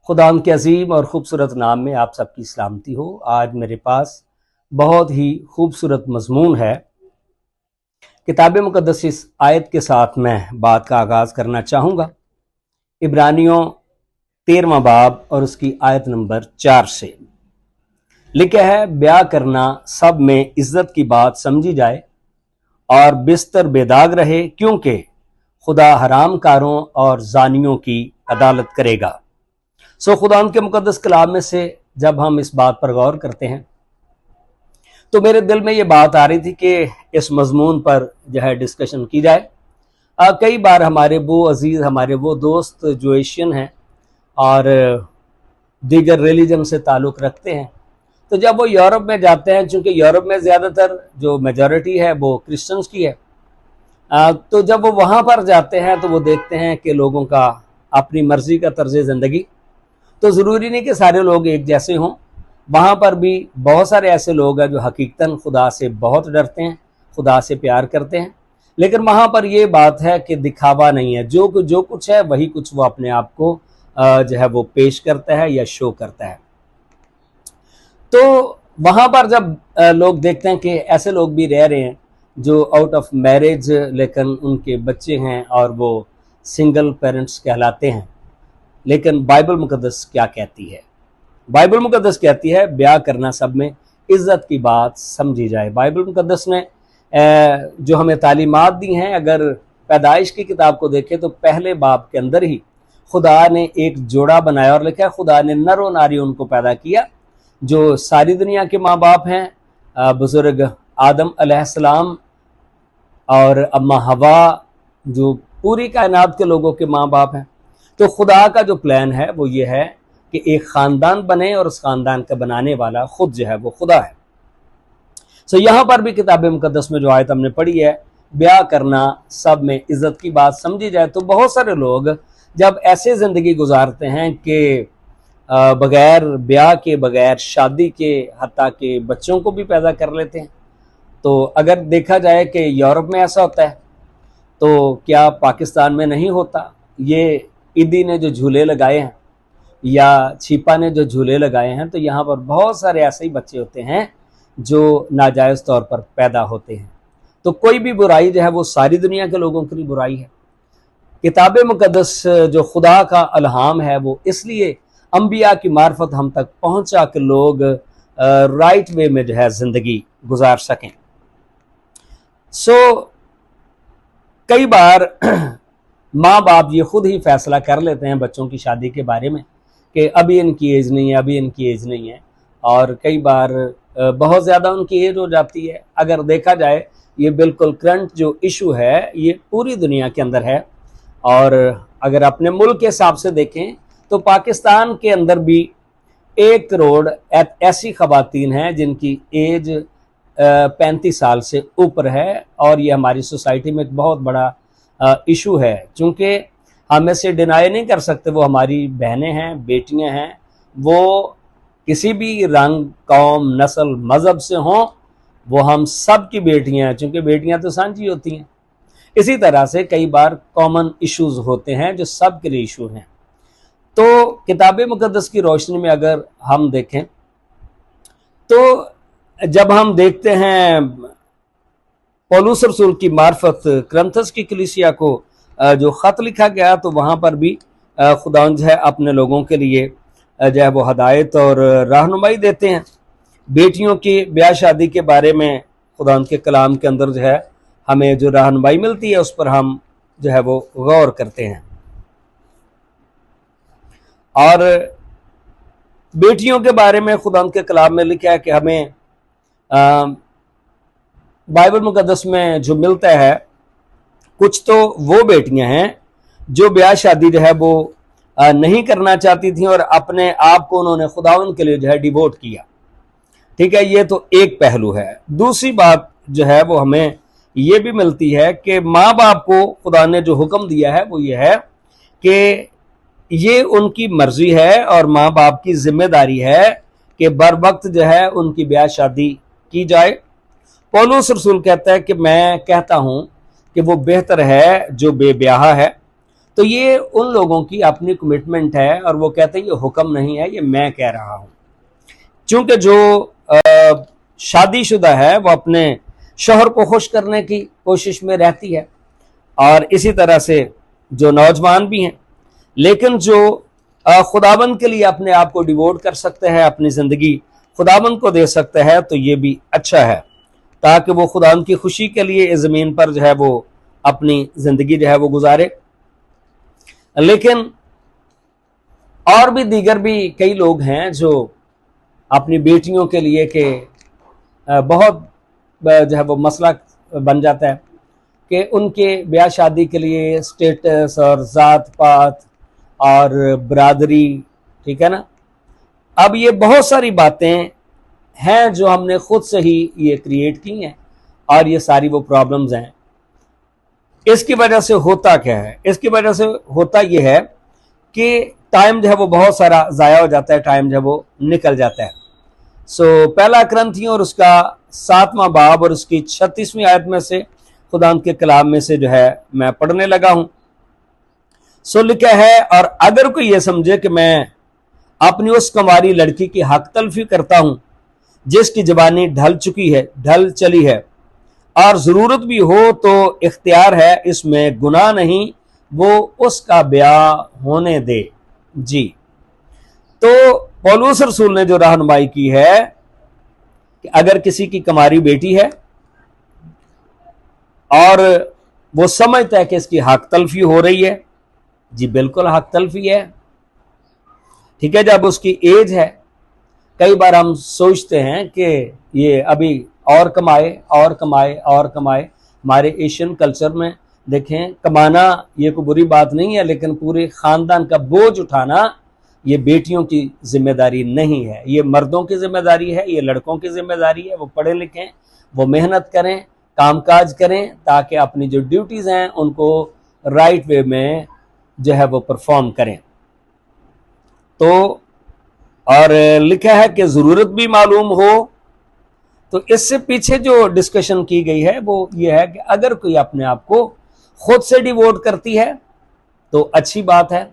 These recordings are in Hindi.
खुदावंद के अजीम और ख़ूबसूरत नाम में आप सबकी सलामती हो। आज मेरे पास बहुत ही खूबसूरत मजमून है। किताब मुक़द्दस इस आयत के साथ मैं बात का आगाज़ करना चाहूँगा। इब्रानियों 13वां बाब और उसकी आयत नंबर 4 से लिखा है, ब्याह करना सब में इज्जत की बात समझी जाए और बिस्तर बेदाग रहे, क्योंकि खुदा हरामकारों और जानियों की अदालत करेगा। खुदावंद के मुकद्दस कलाम में से जब हम इस बात पर गौर करते हैं तो मेरे दिल में ये बात आ रही थी कि इस मजमून पर जो है डिस्कशन की जाए। कई बार हमारे वो अजीज़, हमारे वो दोस्त जो एशियन हैं और दीगर रिलीजन से ताल्लुक़ रखते हैं, तो जब वो यूरोप में जाते हैं, चूँकि यूरोप में ज़्यादातर जो मेजॉरिटी है वो क्रिश्चियंस की है, तो जब वो वहाँ पर जाते हैं तो वो देखते हैं कि लोगों का अपनी मर्ज़ी का तर्ज़ ज़िंदगी, तो ज़रूरी नहीं कि सारे लोग एक जैसे हों। वहाँ पर भी बहुत सारे ऐसे लोग हैं जो हकीकतन खुदा से बहुत डरते हैं, खुदा से प्यार करते हैं, लेकिन वहाँ पर ये बात है कि दिखावा नहीं है। जो कुछ है वही कुछ वो अपने आप को जो है वो पेश करता है या शो करता है। तो वहाँ पर जब लोग देखते हैं कि ऐसे लोग भी रह रहे हैं जो आउट ऑफ मैरिज, लेकिन उनके बच्चे हैं और वो सिंगल पेरेंट्स कहलाते हैं, लेकिन बाइबल मुकद्दस क्या कहती है? बाइबल मुकद्दस कहती है ब्याह करना सब में इज्जत की बात समझी जाए। बाइबल मुकद्दस ने जो हमें तालीमात दी हैं, अगर पैदाइश की किताब को देखें तो पहले बाब के अंदर ही खुदा ने एक जोड़ा बनाया और लिखा है, खुदा ने नर और नारी उनको पैदा किया जो सारी दुनिया के माँ बाप हैं, बुजुर्ग आदम अलैहिस्सलाम और अम्मा हवा जो पूरी कायनात के लोगों के माँ बाप हैं। तो खुदा का जो प्लान है वो ये है कि एक ख़ानदान बने और उस ख़ानदान का बनाने वाला खुद जो है वो खुदा है। यहाँ पर भी किताब मुकद्दस में जो आयत हमने पढ़ी है, ब्याह करना सब में इज्जत की बात समझी जाए, तो बहुत सारे लोग जब ऐसे ज़िंदगी गुजारते हैं कि बग़ैर ब्याह के, बग़ैर शादी के, हत्ता के बच्चों को भी पैदा कर लेते हैं। तो अगर देखा जाए कि यूरोप में ऐसा होता है तो क्या पाकिस्तान में नहीं होता? ये ईदी ने जो झूले लगाए हैं या छिपा ने जो झूले लगाए हैं, तो यहाँ पर बहुत सारे ऐसे ही बच्चे होते हैं जो नाजायज़ तौर पर पैदा होते हैं। तो कोई भी बुराई जो है वो सारी दुनिया के लोगों के लिए बुराई है। किताब मुकद्दस जो खुदा का अलहाम है वो इसलिए अंबिया की मार्फत हम तक पहुँचा कि लोग राइट वे में जो है ज़िंदगी गुजार सकें। कई बार माँ बाप ये खुद ही फैसला कर लेते हैं बच्चों की शादी के बारे में कि अभी इनकी एज नहीं है, अभी इनकी एज नहीं है, और कई बार बहुत ज़्यादा उनकी एज हो जाती है। अगर देखा जाए ये बिल्कुल करंट जो इशू है ये पूरी दुनिया के अंदर है, और अगर अपने मुल्क के हिसाब से देखें तो पाकिस्तान के अंदर भी 1 करोड़ ऐसी ख़वातीन हैं जिनकी एज 35 साल से ऊपर है, और ये हमारी सोसाइटी में एक बहुत बड़ा इशू है। चूँकि हम इसे डिनाई नहीं कर सकते, वो हमारी बहनें हैं, बेटियां हैं, वो किसी भी रंग, कौम, नस्ल, मज़हब से हों, वो हम सब की बेटियां हैं, चूँकि बेटियां तो सांझी होती हैं। इसी तरह से कई बार कॉमन इश्यूज़ होते हैं जो सब के लिए इशू हैं। तो किताब मुकद्दस की रोशनी में अगर हम देखें तो जब हम देखते हैं पौलुस रसूल की मार्फत करंथस की कलीसिया को जो ख़त लिखा गया, तो वहाँ पर भी खुदावंद है अपने लोगों के लिए जो है वो हदायत और रहनुमाई देते हैं। बेटियों की ब्याह शादी के बारे में खुदावंद के कलाम के अंदर जो है हमें जो रहनुमाई मिलती है उस पर हम जो है वो गौर करते हैं। और बेटियों के बारे में खुदावंद के कलाम में लिखा है कि हमें बाइबल मुकद्दस में जो मिलता है, कुछ तो वो बेटियां हैं जो ब्याह शादी जो है वो नहीं करना चाहती थी और अपने आप को उन्होंने खुदावंद के लिए जो है डिवोट किया। ठीक है, ये तो एक पहलू है। दूसरी बात जो है वो हमें ये भी मिलती है कि माँ बाप को खुदा ने जो हुक्म दिया है वो ये है कि ये उनकी मर्जी है और माँ बाप की जिम्मेदारी है कि बर वक्त जो है उनकी ब्याह शादी की जाए। पौलुस रसूल कहता है कि मैं कहता हूँ कि वो बेहतर है जो बेब्याह है। तो ये उन लोगों की अपनी कमिटमेंट है और वो कहते हैं ये हुक्म नहीं है, ये मैं कह रहा हूं। क्योंकि जो शादीशुदा है वो अपने शौहर को खुश करने की कोशिश में रहती है, और इसी तरह से जो नौजवान भी हैं, लेकिन जो खुदाबंद के लिए अपने आप को डिवोट कर सकते हैं, अपनी ज़िंदगी खुदाबंद को दे सकते हैं, तो ये भी अच्छा है, ताकि वो खुदाबंद की खुशी के लिए इस ज़मीन पर जो है वो अपनी ज़िंदगी जो है वो गुजारे। लेकिन और भी दीगर भी कई लोग हैं जो अपनी बेटियों के लिए के बहुत जो है वो मसला बन जाता है कि उनके ब्याह शादी के लिए स्टेटस और ज़ात पात और बरादरी, ठीक है ना। अब ये बहुत सारी बातें हैं जो हमने खुद से ही ये क्रिएट की हैं, और ये सारी वो प्रॉब्लम्स हैं। इसकी वजह से होता क्या है? इसकी वजह से होता ये है कि टाइम जो है वो बहुत सारा ज़ाया हो जाता है, टाइम जो है वो निकल जाता है। पहला क्रंथियों और उसका 7वां बाब और उसकी 36वीं आयत में से खुदा के कलाम में से जो है मैं पढ़ने लगा हूं। लिखा है, और अगर कोई ये समझे कि मैं अपनी उस कुंवारी लड़की की हक तलफी करता हूं जिसकी जवानी ढल चली है, और जरूरत भी हो तो इख्तियार है, इसमें गुनाह नहीं, वो उसका ब्याह होने दे। जी, तो पौलुस रसूल ने जो रहनुमाई की है कि अगर किसी की कुंवारी बेटी है और वो समझता है कि इसकी हक तलफी हो रही है, जी बिल्कुल हक तलफी है, ठीक है। जब उसकी एज है, कई बार हम सोचते हैं कि ये अभी और कमाए और कमाए और कमाए। हमारे एशियन कल्चर में देखें, कमाना ये कोई बुरी बात नहीं है, लेकिन पूरे खानदान का बोझ उठाना ये बेटियों की जिम्मेदारी नहीं है, ये मर्दों की जिम्मेदारी है, ये लड़कों की जिम्मेदारी है। वो पढ़े लिखें, वो मेहनत करें, कामकाज करें, ताकि अपनी जो ड्यूटीज़ हैं उनको राइट वे में जो है वो परफॉर्म करें। तो और लिखा है कि ज़रूरत भी मालूम हो। तो इससे पीछे जो डिस्कशन की गई है वो ये है कि अगर कोई अपने आप को खुद से डिवोट करती है तो अच्छी बात है,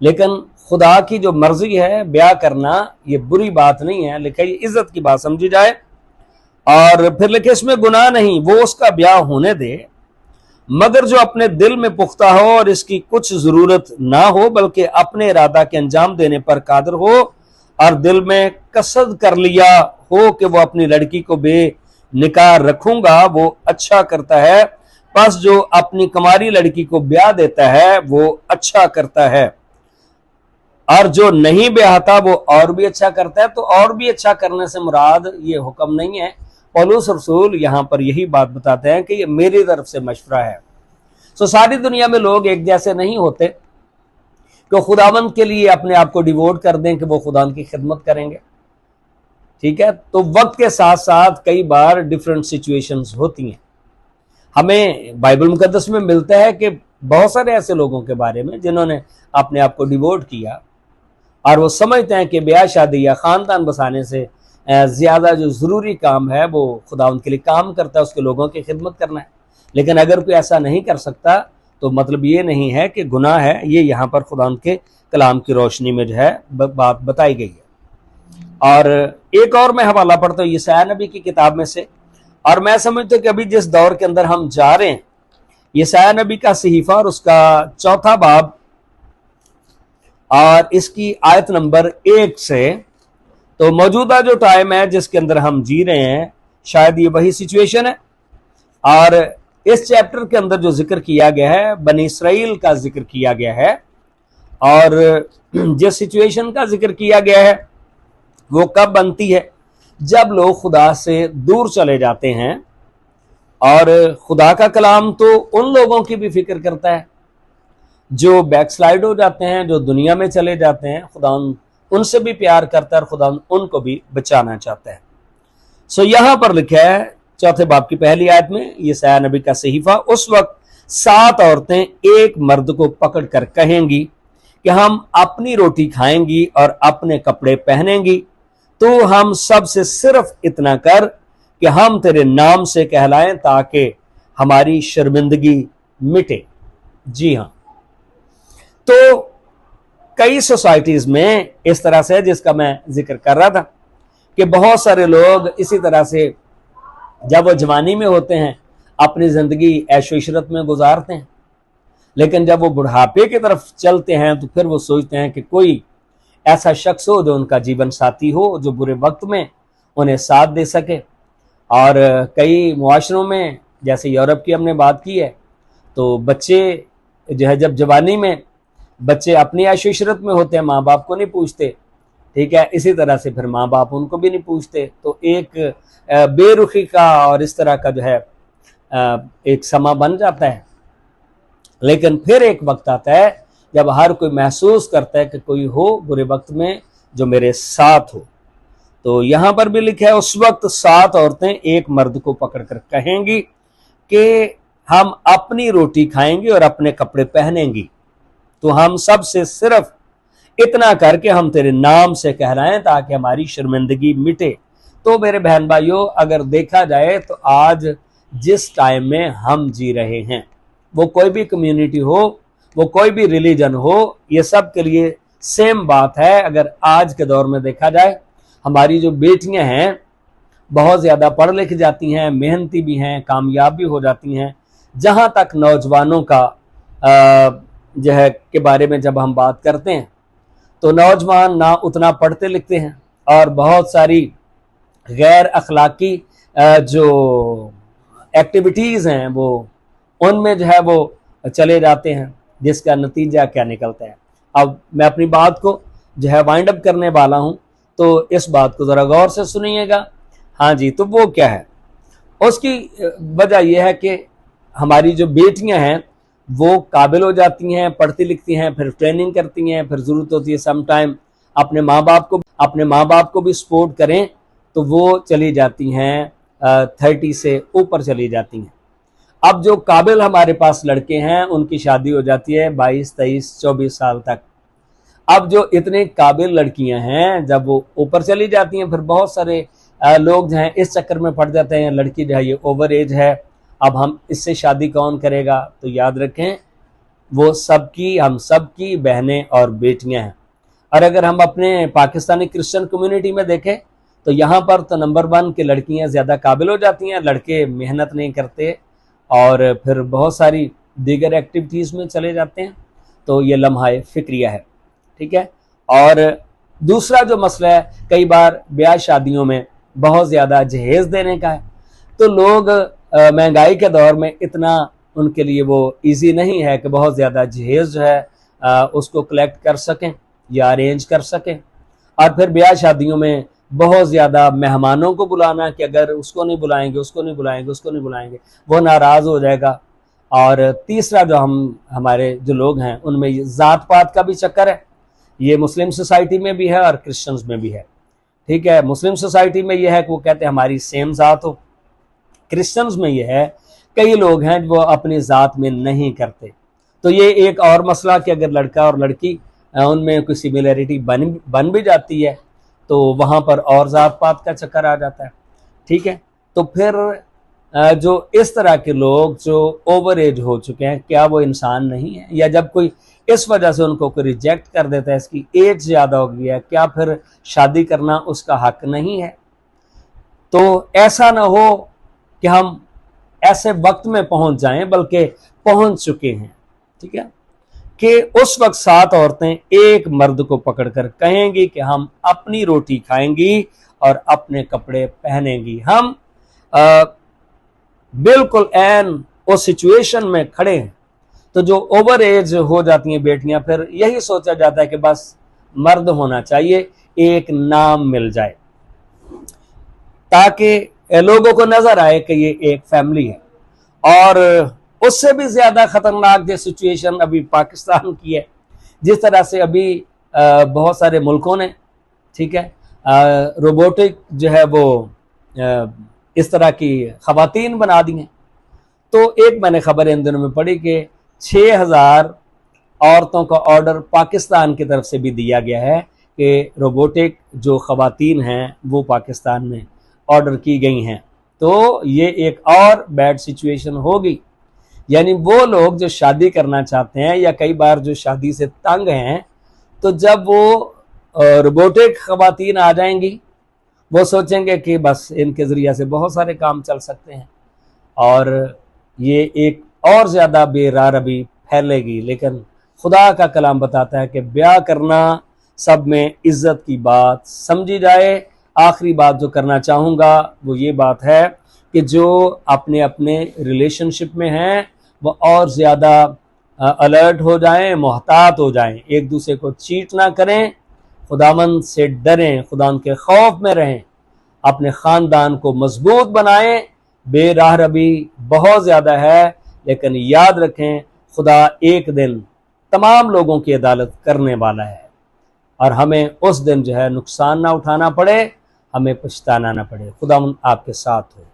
लेकिन खुदा की जो मर्जी है ब्याह करना ये बुरी बात नहीं है। लिखा ये इज्जत की बात समझी जाए, और फिर लिखे इसमें गुनाह नहीं, वो उसका ब्याह होने दे, मगर जो अपने दिल में पुख्ता हो और इसकी कुछ जरूरत ना हो, बल्कि अपने इरादा के अंजाम देने पर कादर हो, और दिल में कसद कर लिया हो कि वो अपनी लड़की को बेनिकाह रखूंगा, वो अच्छा करता है। बस जो अपनी कुंवारी लड़की को ब्याह देता है वो अच्छा करता है, और जो नहीं ब्याहता वो और भी अच्छा करता है। तो और भी अच्छा करने से मुराद ये हुक्म नहीं है। पौलुस रसूल यहां पर यही बात बताते हैं कि ये मेरी तरफ से मशवरा है। सारी दुनिया में लोग एक जैसे नहीं होते कि खुदावंद के लिए अपने आप को डिवोट कर दें कि वो खुदावंद की खिदमत करेंगे, ठीक है। तो वक्त के साथ साथ कई बार डिफरेंट सिचुएशंस होती हैं। हमें बाइबल मुकद्दस में मिलता है कि बहुत सारे ऐसे लोगों के बारे में जिन्होंने अपने आप को डिवोट किया, और वो समझते हैं कि ब्याह शादी या ख़ानदान बसाने से ज़्यादा जो ज़रूरी काम है वो खुदावंद के लिए काम करता है, उसके लोगों की खिदमत करना है। लेकिन अगर कोई ऐसा नहीं कर सकता तो मतलब ये नहीं है कि गुनाह है। ये यहाँ पर खुदावंद के कलाम की रोशनी में जो है बात बताई गई है। और एक और मैं हवाला पढ़ता हूँ यशायाह नबी की किताब में से, और मैं समझता हूँ कि अभी जिस दौर के अंदर हम जा रहे हैं, यशायाह नबी का सहीफा और उसका 4था बाब और इसकी आयत नंबर 1 से, तो मौजूदा जो टाइम है जिसके अंदर हम जी रहे हैं, शायद ये वही सिचुएशन है। और इस चैप्टर के अंदर जो जिक्र किया गया है बनी इसराइल का जिक्र किया गया है, और जिस सिचुएशन का जिक्र किया गया है वो कब बनती है, जब लोग खुदा से दूर चले जाते हैं। और खुदा का कलाम तो उन लोगों की भी फिक्र करता है जो बैकस्लाइड हो जाते हैं, जो दुनिया में चले जाते हैं। खुदा उनसे भी प्यार करता है और खुदा उनको भी बचाना चाहता है। यहां पर लिखा है 4थे बाब की पहली आयत में, यशायाह नबी का सहीफा, उस वक्त 7 औरतें एक मर्द को पकड़ कर कहेंगी कि हम अपनी रोटी खाएंगी और अपने कपड़े पहनेंगी, तो हम सब से सिर्फ इतना कर कि हम तेरे नाम से कहलाएं ताकि हमारी शर्मिंदगी मिटे। जी हाँ, तो कई सोसाइटीज में इस तरह से, जिसका मैं जिक्र कर रहा था, कि बहुत सारे लोग इसी तरह से जब वो जवानी में होते हैं अपनी जिंदगी ऐशो इशरत में गुजारते हैं, लेकिन जब वो बुढ़ापे की तरफ चलते हैं तो फिर वो सोचते हैं कि कोई ऐसा शख्स हो जो उनका जीवन साथी हो, जो बुरे वक्त में उन्हें साथ दे सके। और कई मुआशरों में, जैसे यूरोप की हमने बात की है, तो बच्चे जो है जब जवानी में बच्चे अपनी ऐशो इशरत में होते हैं, माँ बाप को नहीं पूछते, ठीक है, इसी तरह से फिर माँ बाप उनको भी नहीं पूछते। तो एक बेरुखी का और इस तरह का जो है एक समा बन जाता है। लेकिन फिर एक वक्त आता है जब हर कोई महसूस करता है कि कोई हो बुरे वक्त में जो मेरे साथ हो। तो यहां पर भी लिखा है, उस वक्त 7 औरतें एक मर्द को पकड़कर कहेंगी कि हम अपनी रोटी खाएंगी और अपने कपड़े पहनेंगी, तो हम सब से सिर्फ इतना करके हम तेरे नाम से कहलाएं ताकि हमारी शर्मिंदगी मिटे। तो मेरे बहन भाइयों, अगर देखा जाए तो आज जिस टाइम में हम जी रहे हैं, वो कोई भी कम्युनिटी हो, वो कोई भी रिलीजन हो, ये सब के लिए सेम बात है। अगर आज के दौर में देखा जाए, हमारी जो बेटियां हैं बहुत ज़्यादा पढ़ लिख जाती हैं, मेहनती भी हैं, कामयाब भी हो जाती हैं। जहाँ तक नौजवानों का जो है के बारे में जब हम बात करते हैं, तो नौजवान ना उतना पढ़ते लिखते हैं और बहुत सारी गैर अखलाकी जो एक्टिविटीज़ हैं वो उनमें जो है वो चले जाते हैं, जिसका नतीजा क्या निकलता है। अब मैं अपनी बात को जो है वाइंड अप करने वाला हूँ, तो इस बात को ज़रा गौर से सुनिएगा। हाँ जी, तो वो क्या है, उसकी वजह यह है कि हमारी जो बेटियां हैं वो काबिल हो जाती हैं, पढ़ती लिखती हैं, फिर ट्रेनिंग करती हैं, फिर ज़रूरत होती है सम टाइम अपने माँ बाप को भी सपोर्ट करें, तो वो चली जाती हैं 30 से ऊपर चली जाती हैं। अब जो काबिल हमारे पास लड़के हैं उनकी शादी हो जाती है 22, 23, 24 साल तक। अब जो इतने काबिल लड़कियां हैं जब वो ऊपर चली जाती हैं, फिर बहुत सारे लोग जो हैं इस चक्कर में पड़ जाते हैं, लड़की जो है ये ओवर एज है, अब हम इससे शादी कौन करेगा। तो याद रखें, वो सबकी, हम सबकी बहनें और बेटियां हैं। और अगर हम अपने पाकिस्तानी क्रिश्चियन कम्युनिटी में देखें तो यहाँ पर तो नंबर 1 की लड़कियां ज़्यादा काबिल हो जाती हैं, लड़के मेहनत नहीं करते और फिर बहुत सारी दीगर एक्टिविटीज़ में चले जाते हैं। तो ये लम्हा फिक्रिया है, ठीक है। और दूसरा जो मसला है, कई बार ब्याह शादियों में बहुत ज़्यादा जहेज़ देने का है, तो लोग महंगाई के दौर में इतना उनके लिए वो इजी नहीं है कि बहुत ज़्यादा जहेज़ जो है उसको कलेक्ट कर सकें या अरेंज कर सकें। और फिर ब्याह शादियों में बहुत ज़्यादा मेहमानों को बुलाना कि अगर उसको नहीं बुलाएंगे, उसको नहीं बुलाएंगे, उसको नहीं बुलाएंगे, वो नाराज़ हो जाएगा। और तीसरा जो हमारे जो लोग हैं उनमें ज़ात पात का भी चक्कर है। ये मुस्लिम सोसाइटी में भी है और क्रिश्चियंस में भी है, ठीक है। मुस्लिम सोसाइटी में ये है कि वो कहते हैं हमारी सेम ज़ात हो। क्रिश्चियंस में ये है कई लोग हैं वो अपनी ज़ात में नहीं करते। तो ये एक और मसला कि अगर लड़का और लड़की उनमें कोई सिमिलरिटी बन भी जाती है तो वहाँ पर और ज़ात पात का चक्कर आ जाता है, ठीक है। तो फिर जो इस तरह के लोग जो ओवर एज हो चुके हैं, क्या वो इंसान नहीं है? या जब कोई इस वजह से उनको कोई रिजेक्ट कर देता है, इसकी एज ज़्यादा हो गई है, क्या फिर शादी करना उसका हक नहीं है? तो ऐसा ना हो कि हम ऐसे वक्त में पहुंच जाएं, बल्कि पहुंच चुके हैं, ठीक है, कि उस वक्त 7 औरतें एक मर्द को पकड़कर कहेंगी कि हम अपनी रोटी खाएंगी और अपने कपड़े पहनेंगी। हम बिल्कुल एन उस सिचुएशन में खड़े हैं। तो जो ओवर एज हो जाती हैं बेटियां, फिर यही सोचा जाता है कि बस मर्द होना चाहिए, एक नाम मिल जाए, ताकि लोगों को नजर आए कि ये एक फैमिली है। और उससे भी ज्यादा खतरनाक जो सिचुएशन अभी पाकिस्तान की है, जिस तरह से अभी बहुत सारे मुल्कों ने, ठीक है, रोबोटिक जो है वो इस तरह की खवातीन बना दी हैं। तो एक मैंने खबर इन दिनों में पढ़ी कि 6000 औरतों का ऑर्डर पाकिस्तान की तरफ से भी दिया गया है कि रोबोटिक जो खवातीन हैं वो पाकिस्तान में ऑर्डर की गई हैं। तो ये एक और बैड सिचुएशन होगी यानी वो लोग जो शादी करना चाहते हैं या कई बार जो शादी से तंग हैं, तो जब वो रोबोटिक खवातीन आ जाएंगी, वो सोचेंगे कि बस इनके ज़रिए से बहुत सारे काम चल सकते हैं और ये एक और ज़्यादा बेरारबी फैलेगी। लेकिन खुदा का कलाम बताता है कि ब्याह करना सब में इज्जत की बात समझी जाए। आखिरी बात जो करना चाहूँगा वो ये बात है कि जो अपने अपने रिलेशनशिप में हैं वो और ज़्यादा अलर्ट हो जाएं, मोहतात हो जाएं, एक दूसरे को चीट ना करें, खुदावंद से डरें, खुदा के खौफ में रहें, अपने ख़ानदान को मजबूत बनाएं। बेराहरबी बहुत ज़्यादा है, लेकिन याद रखें खुदा एक दिन तमाम लोगों की अदालत करने वाला है और हमें उस दिन जो है नुकसान ना उठाना पड़े, हमें पछताना ना पड़े। खुदावंद आपके साथ हो।